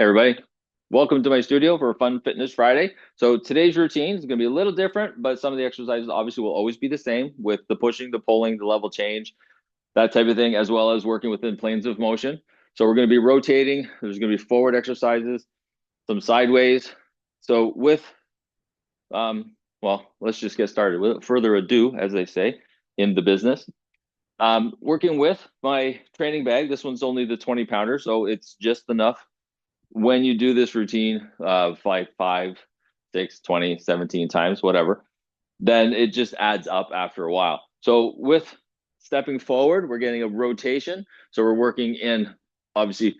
Hey everybody, welcome to my studio for Fun Fitness Friday. So today's routine is going to be a little different, but some of the exercises obviously will always be the same with the pushing, the pulling, the level change, that type of thing, as well as working within planes of motion. So we're going to be rotating. There's going to be forward exercises, some sideways. So well, let's just get started. Without further ado, as they say in the business, working with my training bag. This one's only the 20 pounder, so it's just enough when you do this routine like 5, 6, 20, 17 times, whatever, then it just adds up after a while. So with stepping forward, we're getting a rotation. So we're working in obviously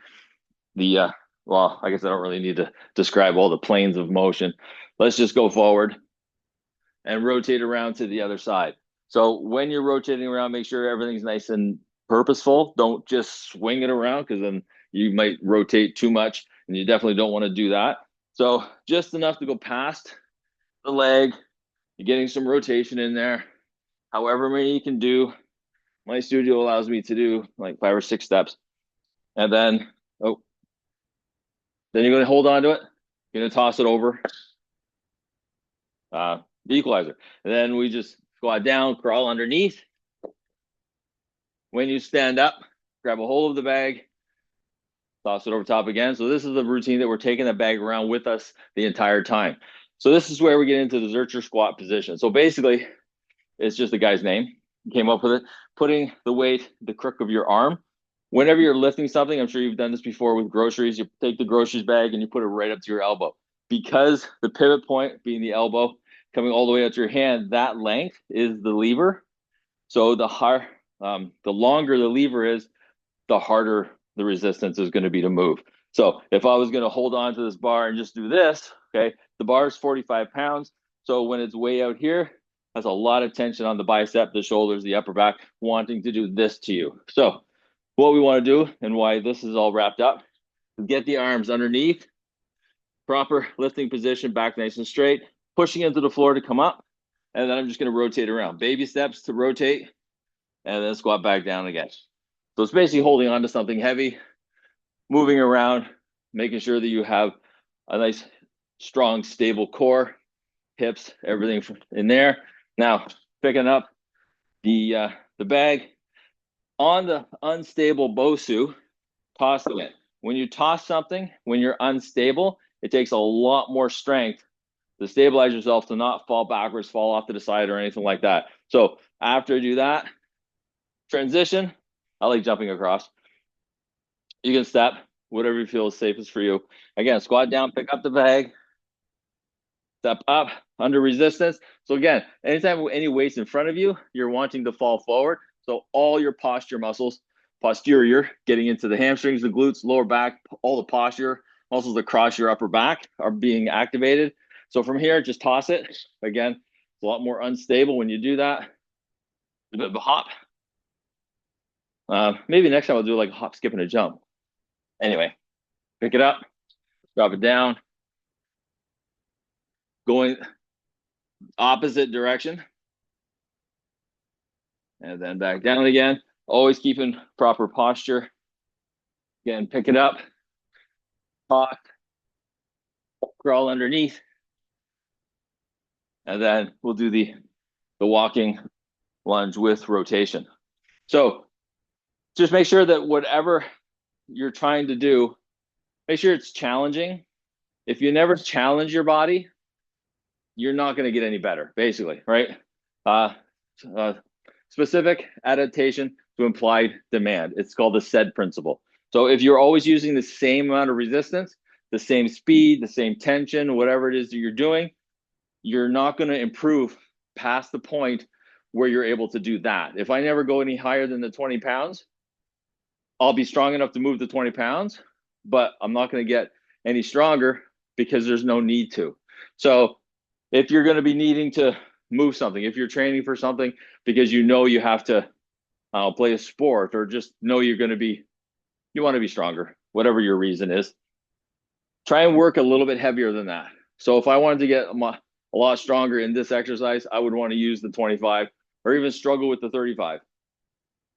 well, I guess I don't really need to describe all the planes of motion. Let's just go forward and rotate around to the other side. So when you're rotating around, make sure everything's nice and purposeful. Don't just swing it around because then you might rotate too much and you definitely don't want to do that. So just enough to go past the leg. You're getting some rotation in there. However many you can do. My studio allows me to do like 5 or 6 steps. And then, oh, then you're going to hold on to it. You're going to toss it over the equalizer. And then we just squat down, crawl underneath. When you stand up, grab a hold of the bag, toss it over top again. So this is the routine that we're taking the bag around with us the entire time. So this is where we get into the Zercher squat position. So basically, it's just the guy's name. He came up with it. Putting the weight, the crook of your arm. Whenever you're lifting something, I'm sure you've done this before with groceries, you take the groceries bag and you put it right up to your elbow. Because the pivot point being the elbow, coming all the way out to your hand, that length is the lever. So the longer the lever is, the harder the resistance is going to be to move. So if I was going to hold on to this bar and just do this, okay, the bar is 45 pounds. So when it's way out here, has a lot of tension on the bicep, the shoulders, the upper back, wanting to do this to you. So what we want to do and why this is all wrapped up is get the arms underneath, proper lifting position, back nice and straight, pushing into the floor to come up. And then I'm just going to rotate around. Baby steps to rotate and then squat back down again. So it's basically holding on to something heavy, moving around, making sure that you have a nice, strong, stable core, hips, everything in there. Now, picking up the bag on the unstable BOSU, tossing it. When you toss something, when you're unstable, it takes a lot more strength to stabilize yourself to not fall backwards, fall off to the side, or anything like that. So after I do that, transition, I like jumping across. You can step, whatever you feel is safest for you. Again, squat down, pick up the bag, step up under resistance. So again, anytime any weight's in front of you, you're wanting to fall forward. So all your posture muscles, posterior, getting into the hamstrings, the glutes, lower back, all the posture muscles across your upper back are being activated. So from here, just toss it. Again, it's a lot more unstable when you do that. A bit of a hop. Maybe next time I'll do like a hop, skip, and a jump. Anyway, pick it up, drop it down, going opposite direction, and then back down again. Always keeping proper posture. Again, pick it up, toss, crawl underneath, and then we'll do the walking lunge with rotation. So just make sure that whatever you're trying to do, make sure it's challenging. If you never challenge your body, you're not going to get any better, basically, right? Specific adaptation to implied demand. It's called the SAID principle. So if you're always using the same amount of resistance, the same speed, the same tension, whatever it is that you're doing, you're not going to improve past the point where you're able to do that. If I never go any higher than the 20 pounds, I'll be strong enough to move the 20 pounds, but I'm not going to get any stronger because there's no need to. So if you're going to be needing to move something, if you're training for something because you know you have to play a sport or just know you want to be stronger, whatever your reason is, try and work a little bit heavier than that. So if I wanted to get a lot stronger in this exercise, I would want to use the 25 or even struggle with the 35,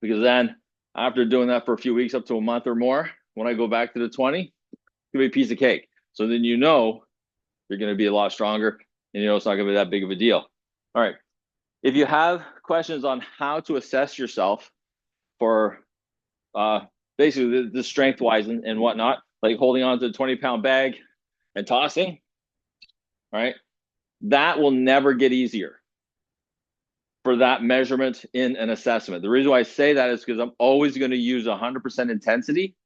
because then after doing that for a few weeks, up to a month or more, when I go back to the 20, gonna be a piece of cake. So then you know you're gonna be a lot stronger, and you know it's not gonna be that big of a deal. All right. If you have questions on how to assess yourself for basically the strength wise and whatnot, like holding on to a 20-pound bag and tossing, right? That will never get easier for that measurement in an assessment. The reason why I say that is because I'm always going to use 100% intensity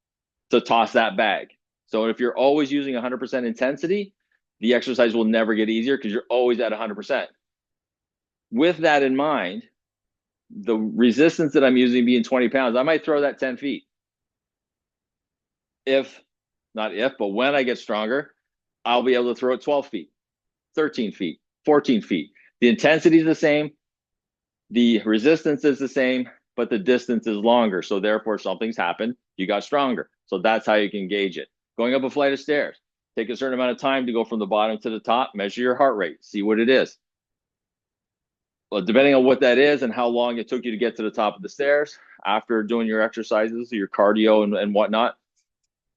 to toss that bag. So if you're always using 100% intensity, the exercise will never get easier because you're always at 100%. With that in mind, the resistance that I'm using being 20 pounds, I might throw that 10 feet. But when I get stronger, I'll be able to throw it 12 feet, 13 feet, 14 feet. The intensity is the same. The resistance is the same, but the distance is longer. So therefore something's happened. You got stronger. So that's how you can gauge it. Going up a flight of stairs, take a certain amount of time to go from the bottom to the top, measure your heart rate, see what it is. Well, depending on what that is and how long it took you to get to the top of the stairs after doing your exercises, your cardio and whatnot,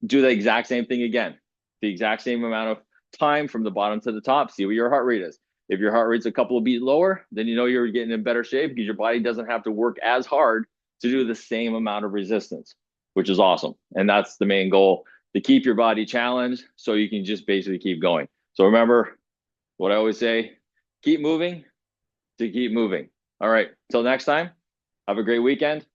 do the exact same thing again. The exact same amount of time from the bottom to the top, see what your heart rate is. If your heart rate's a couple of beats lower, then you know you're getting in better shape because your body doesn't have to work as hard to do the same amount of resistance, which is awesome. And that's the main goal, to keep your body challenged so you can just basically keep going. So remember what I always say, keep moving to keep moving. All right, till next time, have a great weekend.